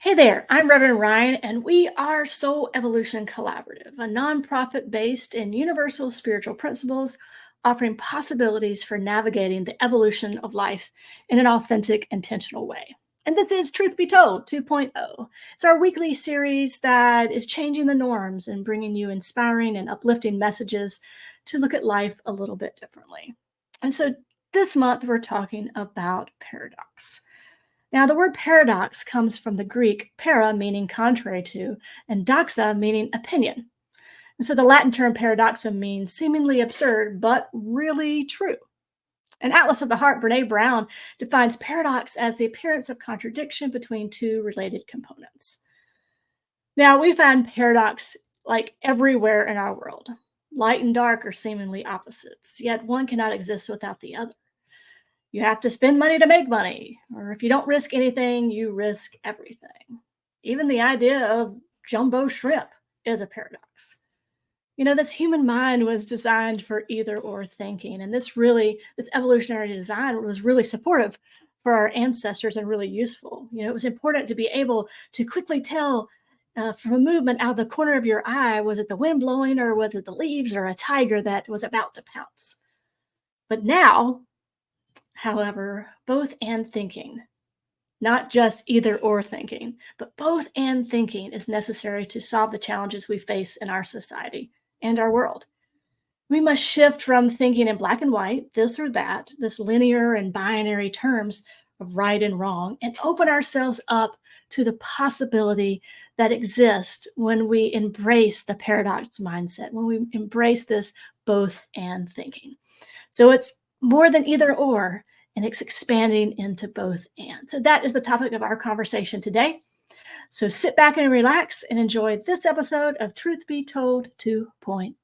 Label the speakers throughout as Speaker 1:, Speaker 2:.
Speaker 1: Hey there, I'm Reverend Ryan, and we are Soul Evolution Collaborative, a nonprofit based in universal spiritual principles, offering possibilities for navigating the evolution of life in an authentic, intentional way. And this is Truth Be Told 2.0. It's our weekly series that is changing the norms and bringing you inspiring and uplifting messages to look at life a little bit differently. And so this month, we're talking about paradox. Now, the word paradox comes from the Greek para, meaning contrary to, and doxa, meaning opinion. And so the Latin term paradoxa means seemingly absurd, but really true. An Atlas of the Heart, Brene Brown, defines paradox as the appearance of contradiction between two related components. Now, we find paradox like everywhere in our world. Light and dark are seemingly opposites, yet one cannot exist without the other. You have to spend money to make money, or if you don't risk anything, you risk everything. Even the idea of jumbo shrimp is a paradox. This human mind was designed for either or thinking, and this evolutionary design was really supportive for our ancestors and really useful. It was important to be able to quickly tell from a movement out of the corner of your eye, was it the wind blowing or was it the leaves or a tiger that was about to pounce? But now, however, both and thinking, not just either or thinking, but both and thinking is necessary to solve the challenges we face in our society and our world. We must shift from thinking in black and white, this or that, this linear and binary terms of right and wrong, and open ourselves up to the possibility that exists when we embrace the paradox mindset, when we embrace this both and thinking. So it's more than either or, and it's expanding into both and. So that is the topic of our conversation today. So sit back and relax and enjoy this episode of Truth Be Told 2.0.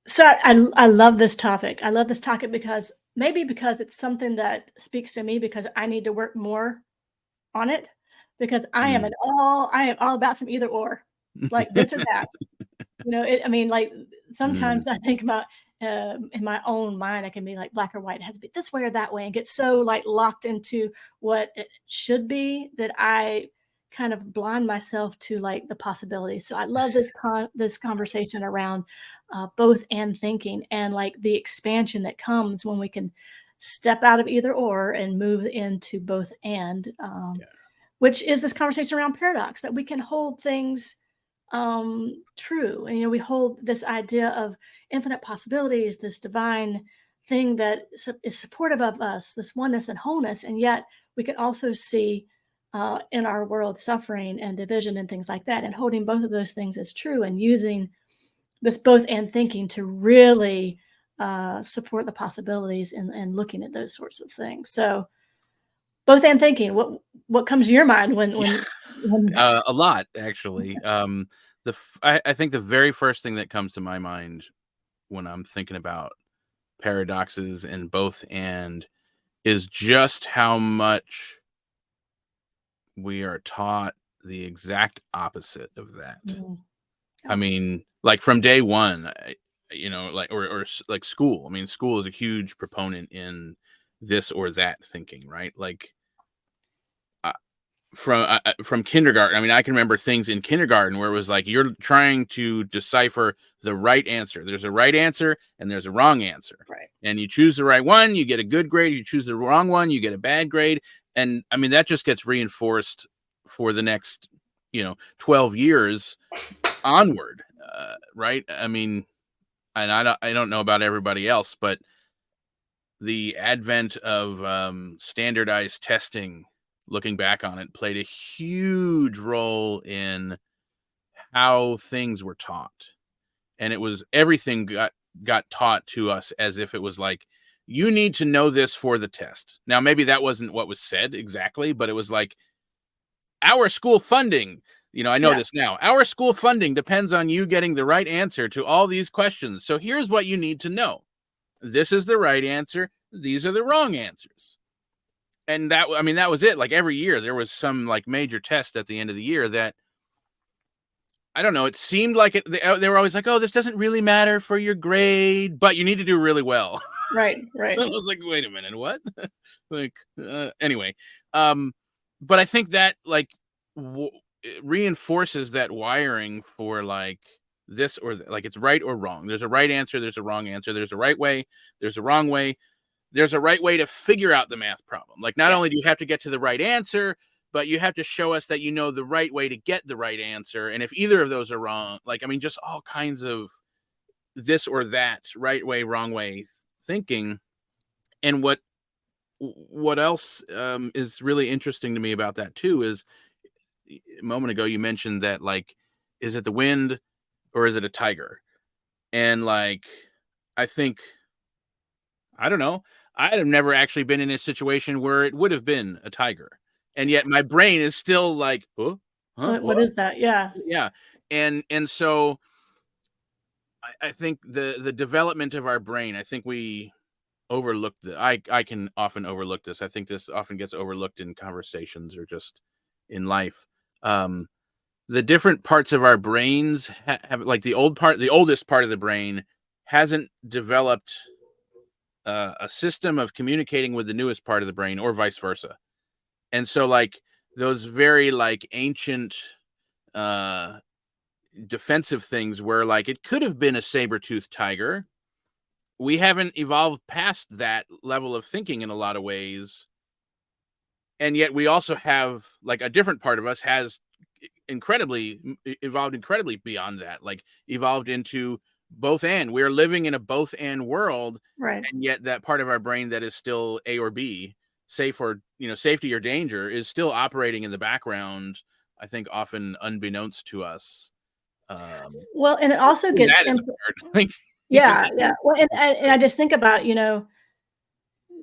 Speaker 1: So I love this topic. I love this topic because it's something that speaks to me because I need to work more on it because I am all about some either or, like this or that. Like sometimes
Speaker 2: Mm.
Speaker 1: I think about in my own mind, I can be like black or white. It has to be this way or that way, and get so like locked into what it should be that I kind of blind myself to like the possibilities. So I love this conversation around both and thinking and like the expansion that comes when we can step out of either or and move into both and.
Speaker 2: Yeah.
Speaker 1: Which is this conversation around paradox, that we can hold things true. And, we hold this idea of infinite possibilities, this divine thing that is supportive of us, this oneness and wholeness. And yet we can also see in our world suffering and division and things like that. And holding both of those things as true and using this both and thinking to really support the possibilities and looking at those sorts of things. So both and thinking, what comes to your mind when
Speaker 2: A lot, actually. I think the very first thing that comes to my mind when I'm thinking about paradoxes and both and is just how much we are taught the exact opposite of that.
Speaker 1: Mm.
Speaker 2: I mean, like from day one, like school. I mean, school is a huge proponent in this or that thinking, right? Like from kindergarten. I mean, I can remember things in kindergarten where it was like you're trying to decipher the right answer. There's a right answer and there's a wrong answer.
Speaker 1: Right.
Speaker 2: And you choose the right one, you get a good grade. You choose the wrong one, you get a bad grade. And I mean, that just gets reinforced for the next, 12 years onward, right? I mean, and I don't know about everybody else, but the advent of standardized testing, looking back on it, played a huge role in how things were taught. And it was everything got taught to us as if it was like, you need to know this for the test. Now, maybe that wasn't what was said exactly, but it was like, our school funding, I know this now. Our school funding depends on you getting the right answer to all these questions. So here's what you need to know. This is the right answer. These are the wrong answers. and that, I mean, that was it. Like every year there was some like major test at the end of the year that, I don't know, it seemed like they were always like, oh, this doesn't really matter for your grade, but you need to do really well.
Speaker 1: Right, right.
Speaker 2: I was like, wait a minute, what? Like, anyway, um, but I think that like it reinforces that wiring for like this or like it's right or wrong. There's a right answer. There's a wrong answer. There's a right way. There's a wrong way. There's a right way to figure out the math problem. Like, not
Speaker 1: Yeah,
Speaker 2: only do you have to get to the right answer, but you have to show us that you know the right way to get the right answer. And if either of those are wrong, like, I mean, just all kinds of this or that, right way, wrong way thinking. And what else is really interesting to me about that too is, a moment ago you mentioned that, like, is it the wind or is it a tiger? And like, I think, I don't know, I have never actually been in a situation where it would have been a tiger, and yet my brain is still like, huh,
Speaker 1: what
Speaker 2: what?
Speaker 1: is that? Yeah.
Speaker 2: Yeah. And so I think the development of our brain, I think we overlook I can often overlook this. I think this often gets overlooked in conversations or just in life. Um, the different parts of our brains have, like, the oldest part of the brain hasn't developed a system of communicating with the newest part of the brain, or vice versa. And so, like, those very like ancient uh defensive things where like it could have been a saber-toothed tiger, we haven't evolved past that level of thinking in a lot of ways. And yet we also have, like, a different part of us has incredibly evolved incredibly beyond that, like evolved into both and. We're living in a both and world,
Speaker 1: Right.
Speaker 2: and yet that part of our brain that is still A or B, safe or, safety or danger, is still operating in the background, I think often unbeknownst to us.
Speaker 1: Well, and it also gets
Speaker 2: That is hard. Like,
Speaker 1: yeah, yeah. Well, and I just think about,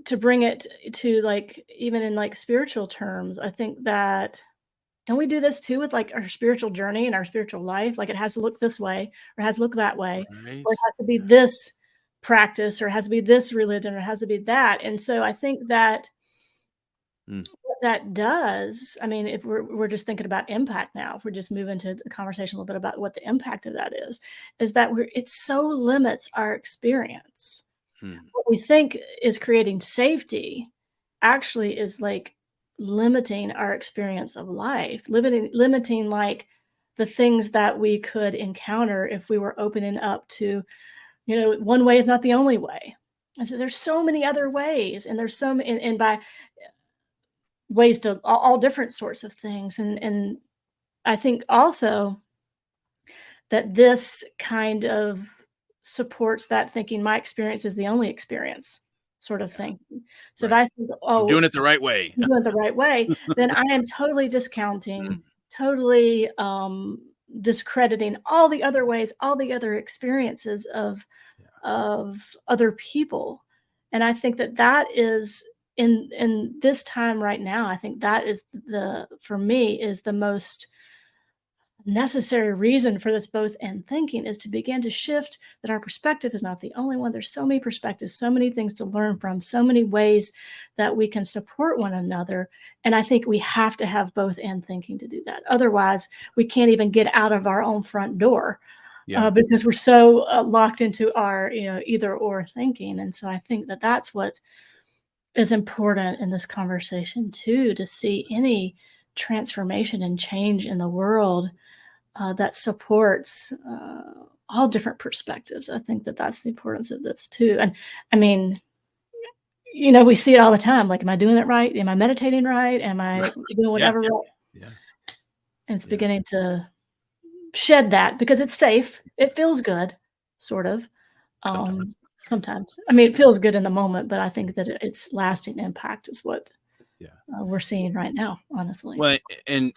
Speaker 1: to bring it to, like, even in, like, spiritual terms, I think that don't we do this too with, like, our spiritual journey and our spiritual life? Like, it has to look this way, or it has to look that way,
Speaker 2: right?
Speaker 1: or it has to be this practice, or it has to be this religion, or it has to be that, and so I think that
Speaker 2: Mm,
Speaker 1: what that does, I mean, if we're just thinking about impact now, if we're just moving to the conversation a little bit about what the impact of that is that it so limits our experience.
Speaker 2: mm,
Speaker 1: What we think is creating safety actually is, like, limiting our experience of life, limiting, like, the things that we could encounter if we were opening up to, one way is not the only way. And so there's so many other ways, and there's so many, and by ways to all different sorts of things, and I think also that this kind of supports that thinking, my experience is the only experience sort of thing. So if
Speaker 2: right.
Speaker 1: I think,
Speaker 2: I'm
Speaker 1: "Oh,
Speaker 2: doing it the right way.
Speaker 1: I'm doing it the right way," then I am totally
Speaker 2: Mm,
Speaker 1: discounting, totally, discrediting all the other ways, all the other experiences
Speaker 2: yeah.
Speaker 1: of other people, and I think that that is in this time right now, I think that is for me, is the most necessary reason for this both and thinking, is to begin to shift that our perspective is not the only one. There's so many perspectives, so many things to learn from, so many ways that we can support one another. And I think we have to have both and thinking to do that. Otherwise, we can't even get out of our own front door
Speaker 2: Yeah.
Speaker 1: because we're so locked into our, either or thinking. And so I think that that's what is important in this conversation too, to see any transformation and change in the world that supports all different perspectives. I think that that's the importance of this too. And I mean, we see it all the time. Like, am I doing it right? Am I meditating right? Am I
Speaker 2: Right.
Speaker 1: doing
Speaker 2: Yeah.
Speaker 1: whatever right?
Speaker 2: Yeah.
Speaker 1: And it's
Speaker 2: Yeah.
Speaker 1: beginning to shed that because it's safe. It feels good, sort of.
Speaker 2: Sometimes.
Speaker 1: Um, sometimes. I mean, it feels good in the moment, but I think that its lasting impact is what
Speaker 2: Yeah.
Speaker 1: we're seeing right now, honestly.
Speaker 2: Well, and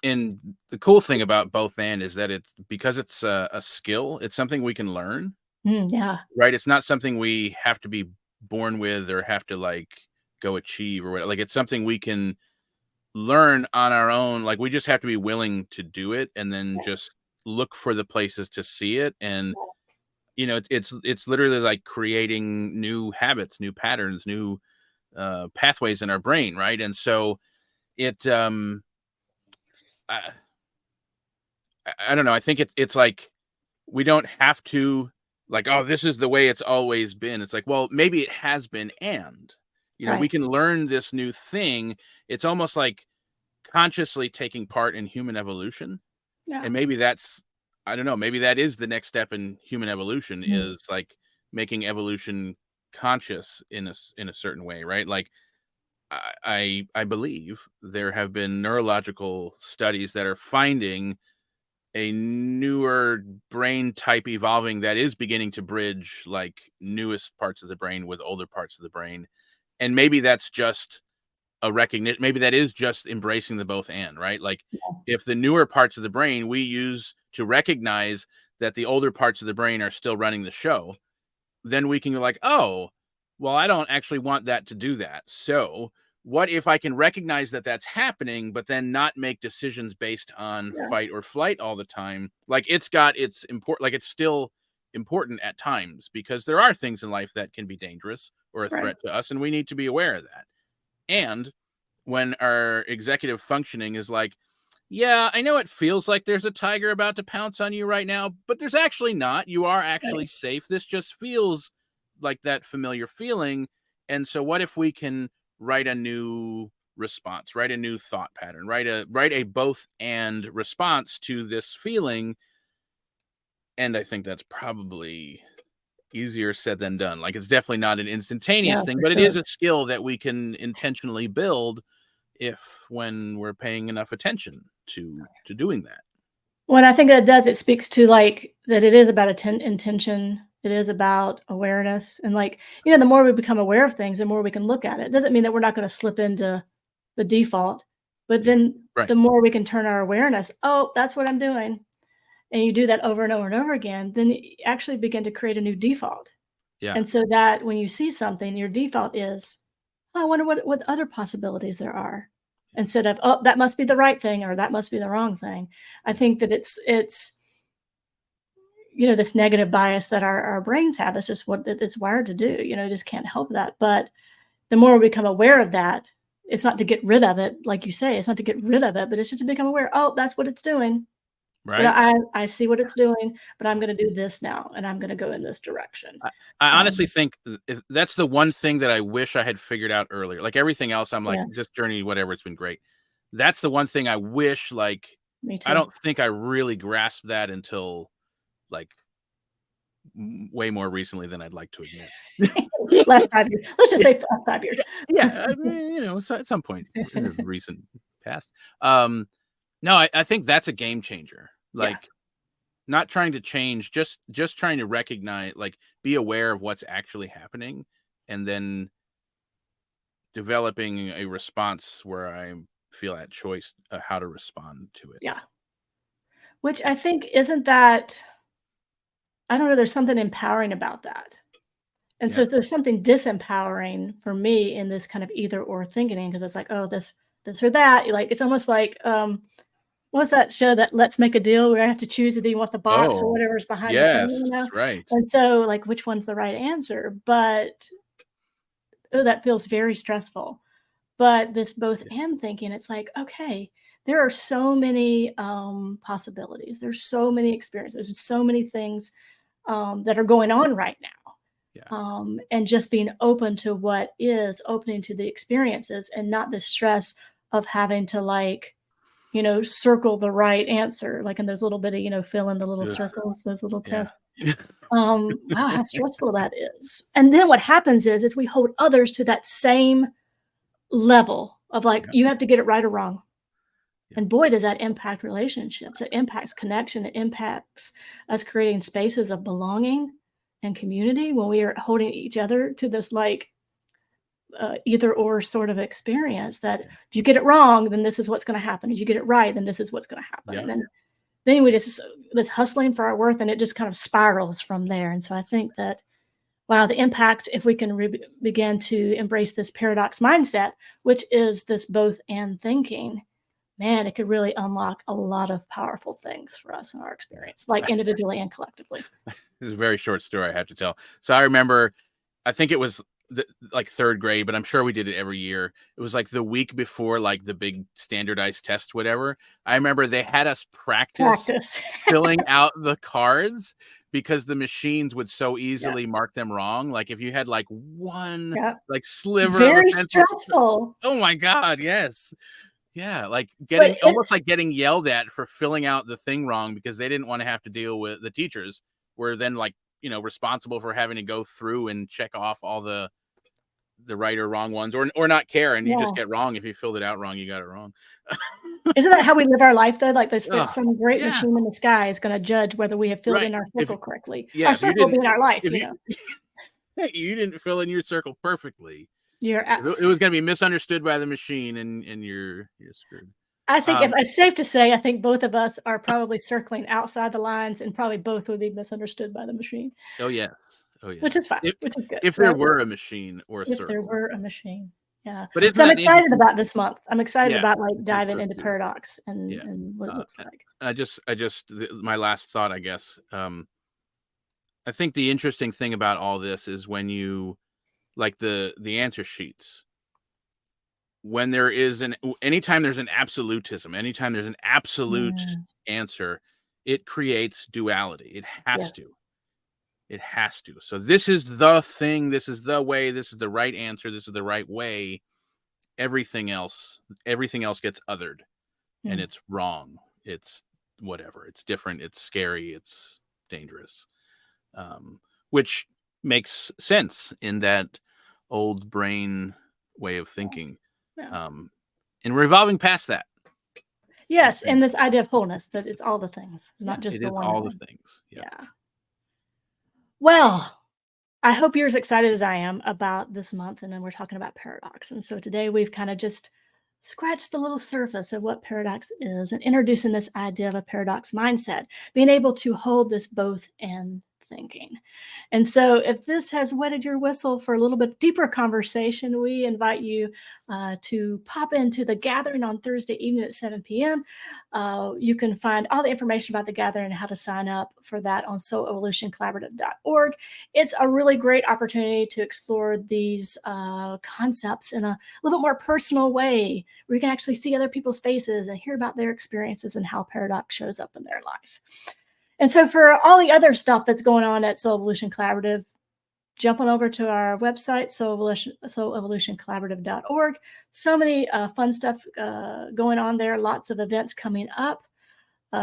Speaker 2: the cool thing about both and is that it's because it's a skill. It's something we can learn,
Speaker 1: Yeah.
Speaker 2: right? It's not something we have to be born with or have to like go achieve or whatever. Like, it's something we can learn on our own. Like, we just have to be willing to do it, and then just look for the places to see it. And it's literally like creating new habits, new patterns, new pathways in our brain, right? And so it, I, I don't know. I think it's like we don't have to like, oh, this is the way it's always been. It's like, well, maybe it has been, and we
Speaker 1: Right.
Speaker 2: can learn this new thing. It's almost like consciously taking part in human evolution,
Speaker 1: Yeah.
Speaker 2: and maybe that's, I don't know, maybe that is the next step in human evolution,
Speaker 1: Mm.
Speaker 2: is like making evolution conscious in a certain way, right? Like I believe there have been neurological studies that are finding a newer brain type evolving that is beginning to bridge like newest parts of the brain with older parts of the brain. And maybe that's just a recognition. Maybe that is just embracing the both and, right? Like
Speaker 1: Yeah.
Speaker 2: if the newer parts of the brain we use to recognize that the older parts of the brain are still running the show, then we can be like, oh, well, I don't actually want that to do that. So what if I can recognize that that's happening, but then not make decisions based on
Speaker 1: Yeah.
Speaker 2: fight or flight all the time? Like it's important, like it's still important at times, because there are things in life that can be dangerous or a
Speaker 1: Right.
Speaker 2: threat to us, and we need to be aware of that. And when our executive functioning is like, yeah, I know it feels like there's a tiger about to pounce on you right now, but there's actually not. You are actually
Speaker 1: Right.
Speaker 2: safe. This just feels like that familiar feeling. And so what if we can write a new response, write a new thought pattern, write a both and response to this feeling? And I think that's probably easier said than done. Like it's definitely not an
Speaker 1: Yeah,
Speaker 2: instantaneous thing,
Speaker 1: for
Speaker 2: but it
Speaker 1: sure.
Speaker 2: is a skill that we can intentionally build if when we're paying enough attention to doing that.
Speaker 1: When I think that does, it speaks to like that it is about intention. It is about awareness. And like, the more we become aware of things, the more we can look at it. Doesn't mean that we're not going to slip into the default, but
Speaker 2: Yeah.
Speaker 1: then
Speaker 2: Right.
Speaker 1: the more we can turn our awareness, oh, that's what I'm doing. And you do that over and over and over again, then you actually begin to create a new default.
Speaker 2: Yeah.
Speaker 1: And so that when you see something, your default is, "Oh, I wonder what other possibilities there are," instead of, "Oh, that must be the right thing or that must be the wrong thing." I
Speaker 2: Yeah.
Speaker 1: think that it's this negative bias that our brains have. That's just what it's wired to do. Just can't help that. But the more we become aware of that, it's not to get rid of it, like you say. It's not to get rid of it, but it's just to become aware. Oh, that's what it's doing. But
Speaker 2: Right.
Speaker 1: I see what it's doing, but I'm gonna do this now, and I'm gonna go in this direction.
Speaker 2: I, I honestly
Speaker 1: Um,
Speaker 2: think that's the one thing that I wish I had figured out earlier. Like everything else, I'm like,
Speaker 1: yes,
Speaker 2: this journey, whatever, it's been great. That's the one thing I wish, like,
Speaker 1: me
Speaker 2: I
Speaker 1: too.
Speaker 2: don't think I really grasped that until like way more recently than I'd like to admit.
Speaker 1: Last 5 years. Let's just say last 5 years.
Speaker 2: Yeah, yeah. I mean, so at some point in the recent past. Um, no, I think that's a game changer.
Speaker 1: Yeah,
Speaker 2: Like not trying to change, just trying to recognize, like, be aware of what's actually happening, and then developing a response where I feel at choice how to respond to it.
Speaker 1: yeah. Which I think isn't that I don't know, there's something empowering about that. And so
Speaker 2: Yeah.
Speaker 1: there's something disempowering for me in this kind of either or thinking because it's like, "Oh, this or that." Like, it's almost like, what's that show that Let's Make a Deal where I have to choose either you want the box or
Speaker 2: Oh,
Speaker 1: whatever's behind the thing,
Speaker 2: yes, right.
Speaker 1: And so, like, which one's the right answer? But, oh, that feels very stressful. But this both
Speaker 2: Yeah.
Speaker 1: and thinking, it's like, okay, there are so many possibilities. There's so many experiences, there's so many things that are going on right now.
Speaker 2: Yeah.
Speaker 1: And just being open to what is, opening to the experiences and not the stress of having to like, circle the right answer, like in those little bitty, fill in the little
Speaker 2: Ugh,
Speaker 1: circles, those little
Speaker 2: yeah.
Speaker 1: tests. Wow, how stressful that is. And then what happens is we hold others to that same level of like,
Speaker 2: Yeah.
Speaker 1: you have to get it right or wrong.
Speaker 2: Yeah.
Speaker 1: And boy, does that impact relationships. It impacts connection. It impacts us creating spaces of belonging and community when we are holding each other to this like either or sort of experience that
Speaker 2: Yeah.
Speaker 1: if you get it wrong, then this is what's going to happen. If you get it right, then this is what's going to happen.
Speaker 2: Yeah.
Speaker 1: And then we just this hustling for our worth and it just kind of spirals from there. And so I think that wow, the impact if we can begin to embrace this paradox mindset, which is this both and thinking, man, it could really unlock a lot of powerful things for us in our experience, like
Speaker 2: Yeah.
Speaker 1: individually and collectively.
Speaker 2: This is a very short story I have to tell. So I remember, I think it was like third grade, but I'm sure we did it every year. It was like the week before like the big standardized test, whatever. I remember they had us practice
Speaker 1: Practice.
Speaker 2: filling out the cards because the machines would so
Speaker 1: Yeah.
Speaker 2: easily mark them wrong. Like if you had like one
Speaker 1: Yeah.
Speaker 2: like sliver of a
Speaker 1: Very
Speaker 2: pencil,
Speaker 1: stressful.
Speaker 2: oh my God, yes. Yeah, like
Speaker 1: But
Speaker 2: almost like getting yelled at for filling out the thing wrong because they didn't want to have to deal with the teachers were then like, responsible for having to go through and check off all the right or wrong ones or not care. And you just
Speaker 1: yeah.
Speaker 2: get wrong. If you filled it out wrong, you got it wrong.
Speaker 1: Isn't that how we live our life, though? Like this, that
Speaker 2: Oh,
Speaker 1: some great
Speaker 2: yeah.
Speaker 1: machine in the sky is going to judge whether we have filled
Speaker 2: Right.
Speaker 1: in our
Speaker 2: If
Speaker 1: circle correctly.
Speaker 2: Yeah,
Speaker 1: Our
Speaker 2: if you
Speaker 1: circle
Speaker 2: didn't
Speaker 1: being our life,
Speaker 2: if
Speaker 1: you
Speaker 2: you
Speaker 1: know.
Speaker 2: you didn't fill in your circle perfectly,
Speaker 1: You're
Speaker 2: if it was going to be misunderstood by the machine and you're screwed.
Speaker 1: I think if it's safe to say, I think both of us are probably circling outside the lines, and probably both would be misunderstood by the machine,
Speaker 2: Oh yes. Oh yes.
Speaker 1: which is fine,
Speaker 2: If
Speaker 1: which is good,
Speaker 2: if there
Speaker 1: right?
Speaker 2: were a machine or a
Speaker 1: If there
Speaker 2: circle.
Speaker 1: were a machine. Yeah.
Speaker 2: But isn't
Speaker 1: So I'm
Speaker 2: that the
Speaker 1: excited
Speaker 2: interesting?
Speaker 1: about this month. I'm excited
Speaker 2: Yeah,
Speaker 1: about, like,
Speaker 2: I think
Speaker 1: diving
Speaker 2: so
Speaker 1: into
Speaker 2: too.
Speaker 1: paradox
Speaker 2: Yeah.
Speaker 1: and what it looks like.
Speaker 2: My last thought, I guess. I think the interesting thing about all this is when you like the answer sheets. When there is anytime there's an absolutism, anytime there's an absolute
Speaker 1: Mm,
Speaker 2: answer, it creates duality. It
Speaker 1: yeah,
Speaker 2: has to. It has to. So this is the thing. This is the way. This is the right answer. This is the right way. Everything else gets othered, and
Speaker 1: mm,
Speaker 2: it's wrong. It's whatever. It's different. It's scary. It's dangerous. Which makes sense in that old brain way of thinking.
Speaker 1: yeah.
Speaker 2: And we're evolving past that. I
Speaker 1: Yes,
Speaker 2: think,
Speaker 1: and this idea of wholeness, that it's all the things, it's
Speaker 2: yeah,
Speaker 1: not just
Speaker 2: it
Speaker 1: the
Speaker 2: is
Speaker 1: one
Speaker 2: all the
Speaker 1: thing.
Speaker 2: things. Yeah.
Speaker 1: Yeah. Well, I hope you're as excited as I am about this month, and then we're talking about paradox. And so today we've kind of just scratched the little surface of what paradox is and introducing this idea of a paradox mindset, being able to hold this both in thinking. And so, if this has wetted your whistle for a little bit deeper conversation, we invite you to pop into the gathering on Thursday evening at 7 p.m. You can find all the information about the gathering and how to sign up for that on soulevolutioncollaborative.org. It's a really great opportunity to explore these concepts in a little bit more personal way, where you can actually see other people's faces and hear about their experiences and how paradox shows up in their life. And so, for all the other stuff that's going on at Soul Evolution Collaborative, jump on over to our website, soulevolutioncollaborative.org. So many fun stuff going on there, lots of events coming up.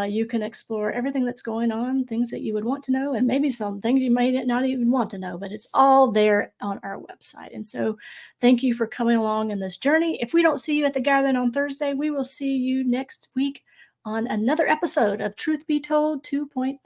Speaker 1: You can explore everything that's going on, things that you would want to know, and maybe some things you may not even want to know, but it's all there on our website. And so, thank you for coming along in this journey. If we don't see you at the gathering on Thursday, we will see you next week on another episode of Truth Be Told 2.0.